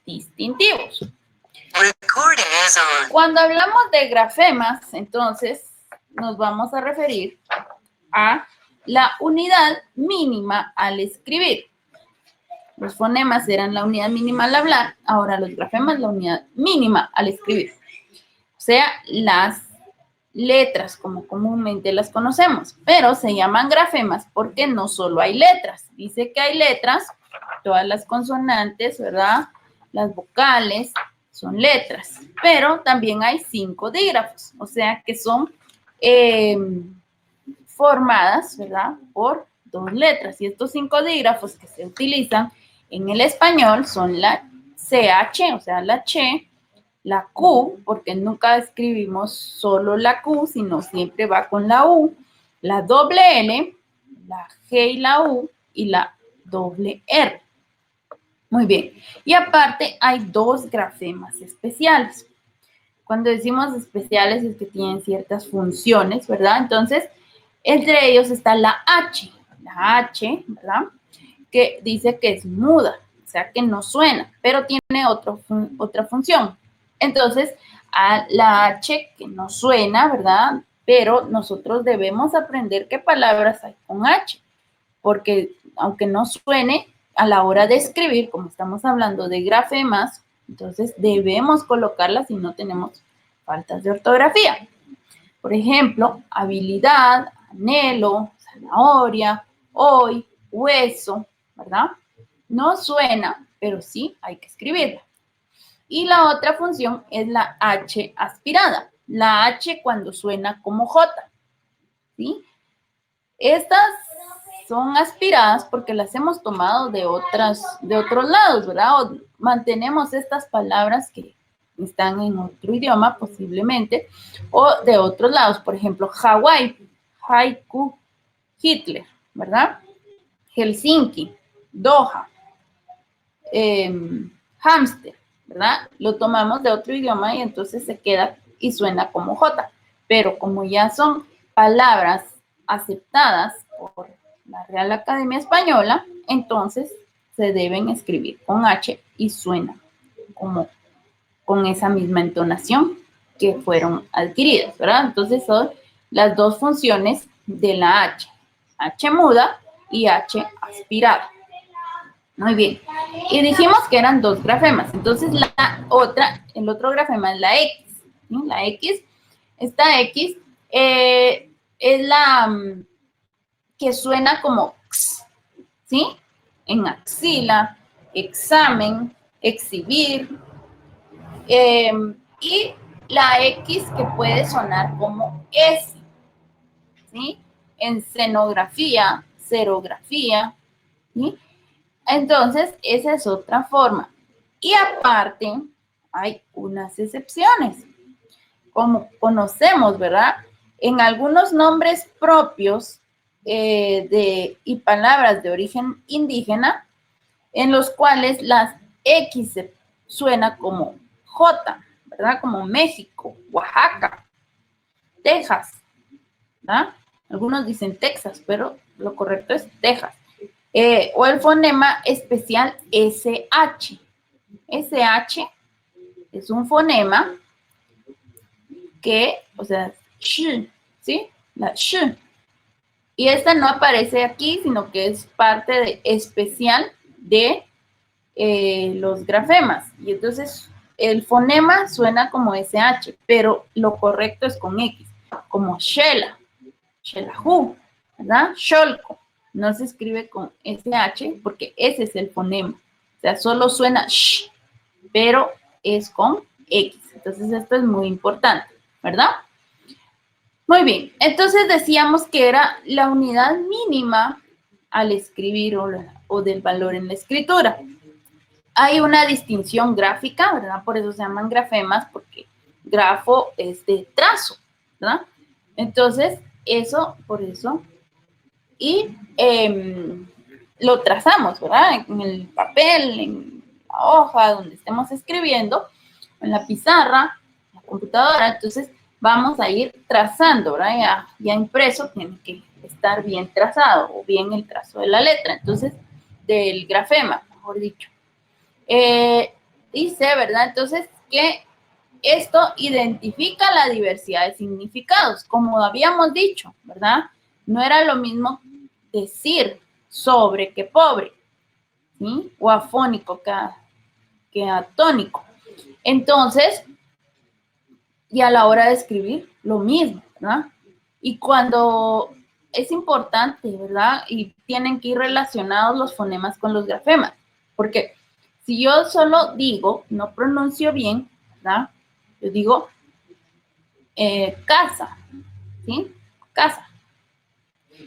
distintivos. Cuando hablamos de grafemas, entonces nos vamos a referir a la unidad mínima al escribir. Los fonemas eran la unidad mínima al hablar, ahora los grafemas la unidad mínima al escribir. O sea, las letras como comúnmente las conocemos, pero se llaman grafemas porque no solo hay letras. Dice que hay letras, todas las consonantes, ¿verdad? Las vocales son letras, pero también hay 5 dígrafos, o sea que son formadas, ¿verdad? Por 2 letras. Y estos 5 dígrafos que se utilizan en el español son la CH, o sea, la Ch, la Q, porque nunca escribimos solo la Q, sino siempre va con la U, la doble L, la G y la U, y la doble R. Muy bien. Y aparte hay 2 grafemas especiales. Cuando decimos especiales es que tienen ciertas funciones, ¿verdad? Entonces, entre ellos está la H, ¿verdad? Que dice que es muda, o sea que no suena, pero tiene otra función. Entonces, a la H que no suena, ¿verdad? Pero nosotros debemos aprender qué palabras hay con H, porque aunque no suene, a la hora de escribir, como estamos hablando de grafemas, entonces debemos colocarlas si no tenemos faltas de ortografía. Por ejemplo, habilidad, anhelo, zanahoria, hoy, hueso, ¿verdad? No suena, pero sí hay que escribirla. Y la otra función es la H aspirada. La H cuando suena como J, ¿sí? Estas son aspiradas porque las hemos tomado de otros lados, ¿verdad? O mantenemos estas palabras que están en otro idioma posiblemente, o de otros lados, por ejemplo, Hawái, haiku, Hitler, ¿verdad? Helsinki, Doha, hámster, ¿verdad? Lo tomamos de otro idioma y entonces se queda y suena como J, pero como ya son palabras aceptadas por la Real Academia Española, entonces se deben escribir con H y suena como con esa misma entonación que fueron adquiridas, ¿verdad? Entonces son las 2 funciones de la H, H muda y H aspirada. Muy bien. Y dijimos que eran 2 grafemas. Entonces el otro grafema es la X. ¿Sí? La X, esta X es la que suena como X, ¿sí? En axila, examen, exhibir, y la X que puede sonar como S, ¿sí? En escenografía, serografía, ¿sí? Entonces, esa es otra forma. Y aparte, hay unas excepciones. Como conocemos, ¿verdad? En algunos nombres propios y palabras de origen indígena, en los cuales las X suena como J, ¿verdad? Como México, Oaxaca, Texas, ¿verdad? Algunos dicen Texas, pero lo correcto es Texas. O el fonema especial SH. SH es un fonema que, o sea, sh, ¿sí? La sh. Y esta no aparece aquí, sino que es parte especial de los grafemas. Y entonces el fonema suena como SH, pero lo correcto es con X, como Shela, Shelahu, ¿verdad? Sholko. No se escribe con SH porque ese es el fonema. O sea, solo suena sh, pero es con X. Entonces esto es muy importante, ¿verdad? Muy bien. Entonces decíamos que era la unidad mínima al escribir o del valor en la escritura. Hay una distinción gráfica, ¿verdad? Por eso se llaman grafemas, porque grafo es de trazo, ¿verdad? Entonces, por eso, y lo trazamos, ¿verdad? En el papel, en la hoja donde estemos escribiendo, en la pizarra, en la computadora, entonces vamos a ir trazando, ¿verdad? Ya impreso tiene que estar bien trazado, o bien el trazo de la letra, entonces, del grafema, mejor dicho. dice, ¿verdad? Entonces, que esto identifica la diversidad de significados, como habíamos dicho, ¿verdad? No era lo mismo decir sobre que pobre, ¿sí? O afónico que atónico. Entonces, y a la hora de escribir, lo mismo, ¿verdad? Y cuando es importante, ¿verdad? Y tienen que ir relacionados los fonemas con los grafemas, porque si yo solo digo, no pronuncio bien, ¿verdad? Yo digo casa, ¿sí? Casa.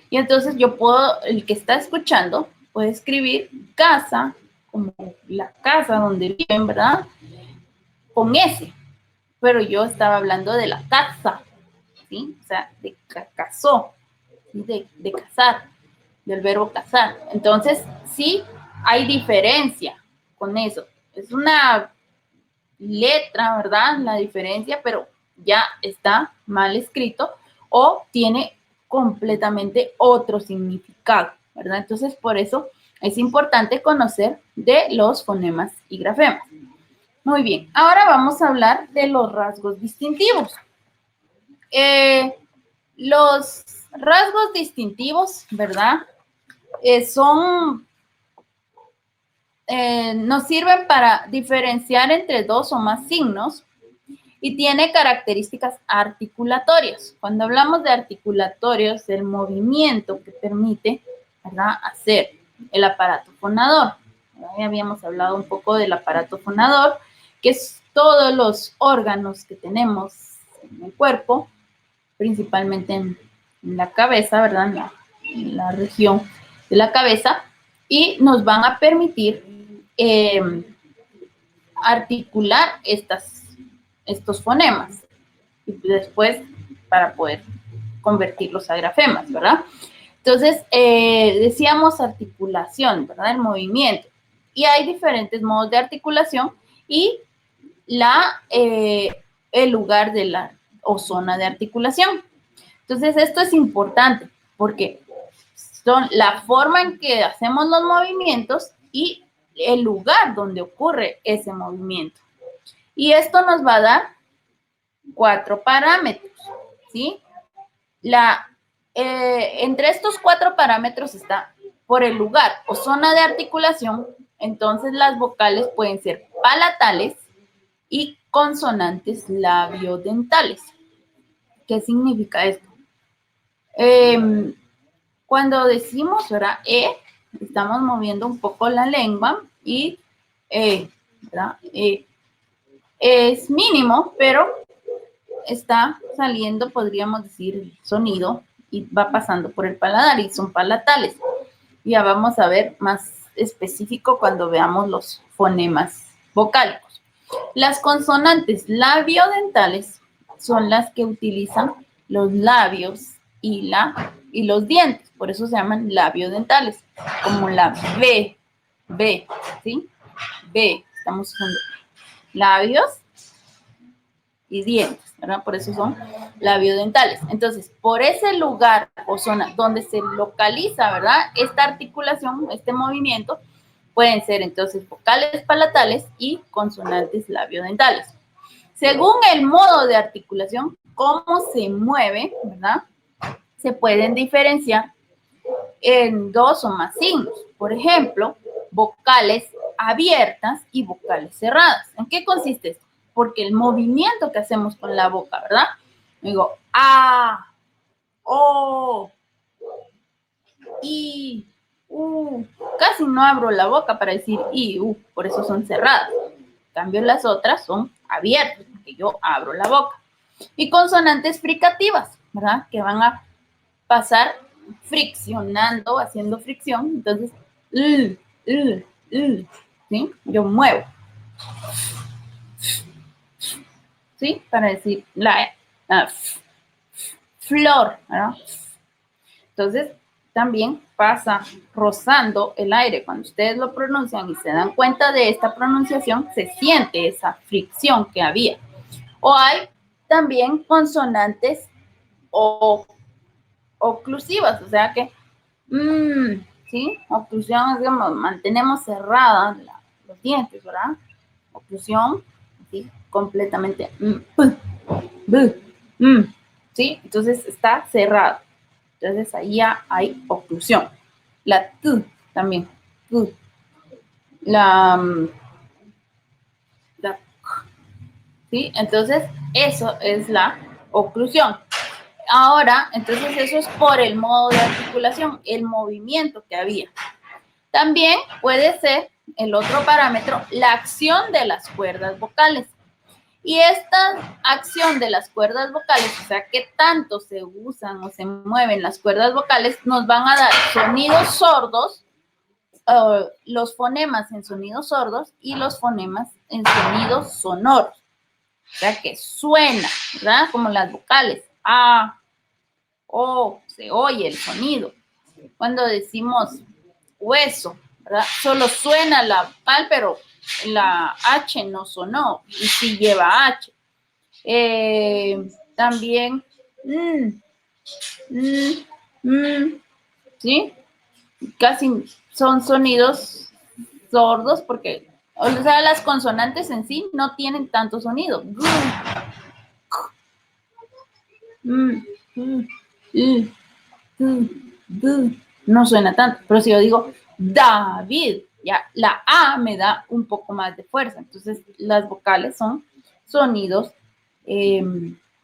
Y entonces yo puedo, el que está escuchando, puede escribir casa, como la casa donde viven, ¿verdad? Con S. Pero yo estaba hablando de la casa, ¿sí? O sea, de casó, ¿sí? De casar, del verbo casar. Entonces, sí, hay diferencia con eso. Es una letra, ¿verdad? La diferencia, pero ya está mal escrito o tiene completamente otro significado, ¿verdad? Entonces, por eso es importante conocer de los fonemas y grafemas. Muy bien, ahora vamos a hablar de los rasgos distintivos. Los rasgos distintivos, ¿verdad? Nos sirven para diferenciar entre dos o más signos y tiene características articulatorias. Cuando hablamos de articulatorios, el movimiento que permite, ¿verdad?, hacer el aparato fonador. Ya habíamos hablado un poco del aparato fonador, que es todos los órganos que tenemos en el cuerpo, principalmente en la cabeza, ¿verdad?, en la región de la cabeza, y nos van a permitir articular estos fonemas y después para poder convertirlos a grafemas, ¿verdad? Entonces, decíamos articulación, ¿verdad? El movimiento. Y hay diferentes modos de articulación y el lugar de la o zona de articulación. Entonces, esto es importante porque son la forma en que hacemos los movimientos y el lugar donde ocurre ese movimiento. Y esto nos va a dar 4 parámetros, ¿sí? Entre estos 4 parámetros está por el lugar o zona de articulación, entonces las vocales pueden ser palatales y consonantes labiodentales. ¿Qué significa esto? Cuando decimos, ¿verdad?, estamos moviendo un poco la lengua y, ¿verdad?, es mínimo, pero está saliendo, podríamos decir, el sonido y va pasando por el paladar y son palatales. Ya vamos a ver más específico cuando veamos los fonemas vocálicos. Las consonantes labiodentales son las que utilizan los labios y los dientes, por eso se llaman labiodentales, como la B, ¿sí? B, estamos usando labios y dientes, ¿verdad? Por eso son labiodentales. Entonces, por ese lugar o zona donde se localiza, ¿verdad?, esta articulación, este movimiento, pueden ser entonces vocales palatales y consonantes labiodentales. Según el modo de articulación, cómo se mueve, ¿verdad?, se pueden diferenciar en 2 o más signos. Por ejemplo, vocales abiertas y vocales cerradas. ¿En qué consiste esto? Porque el movimiento que hacemos con la boca, ¿verdad? Digo, A, O, I, U. Casi no abro la boca para decir I, U, por eso son cerradas. En cambio, las otras son abiertas, porque yo abro la boca. Y consonantes fricativas, ¿verdad? Que van a pasar friccionando, haciendo fricción. Entonces, ¿sí? Yo muevo. ¿Sí? Para decir flor, ¿verdad? Entonces, también pasa rozando el aire. Cuando ustedes lo pronuncian y se dan cuenta de esta pronunciación, se siente esa fricción que había. O hay también consonantes oclusivas, o sea que, ¿sí? Oclusión, digamos, mantenemos cerradas los dientes, ¿verdad? oclusión, ¿sí? Completamente. P, b, ¿sí? Entonces está cerrado. Entonces ahí ya hay oclusión. La T también. T. La ¿sí? Entonces, eso es la oclusión. Ahora, entonces eso es por el modo de articulación, el movimiento que había. También puede ser el otro parámetro, la acción de las cuerdas vocales. Y esta acción de las cuerdas vocales, o sea, qué tanto se usan o se mueven las cuerdas vocales, nos van a dar sonidos sordos, los fonemas en sonidos sordos y los fonemas en sonidos sonoros. O sea, que suena, ¿verdad? Como las vocales. A, O, se oye el sonido. Cuando decimos hueso, ¿verdad? Solo suena la vocal, pero la H no sonó. Y sí lleva H. También, ¿sí? Casi son sonidos sordos porque, o sea, las consonantes en sí no tienen tanto sonido. No suena tanto, pero si yo digo David, ya la A me da un poco más de fuerza. Entonces, las vocales son sonidos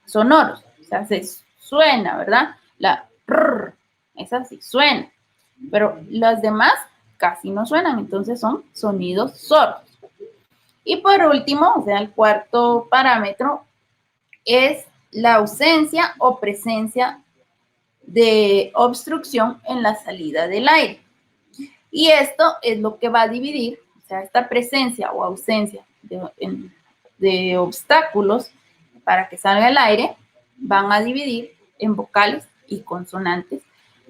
sonoros, o sea, se suena, ¿verdad? La R, esa sí suena, pero las demás casi no suenan, entonces son sonidos sordos. Y por último, o sea, el cuarto parámetro es la ausencia o presencia de obstrucción en la salida del aire. Y esto es lo que va a dividir, o sea, esta presencia o ausencia de obstáculos para que salga el aire, van a dividir en vocales y consonantes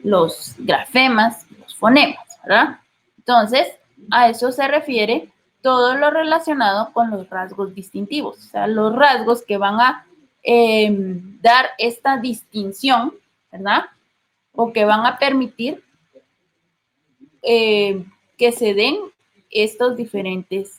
los grafemas, los fonemas, ¿verdad? Entonces, a eso se refiere todo lo relacionado con los rasgos distintivos, o sea, los rasgos que van a dar esta distinción, ¿verdad? O que van a permitir que se den estos diferentes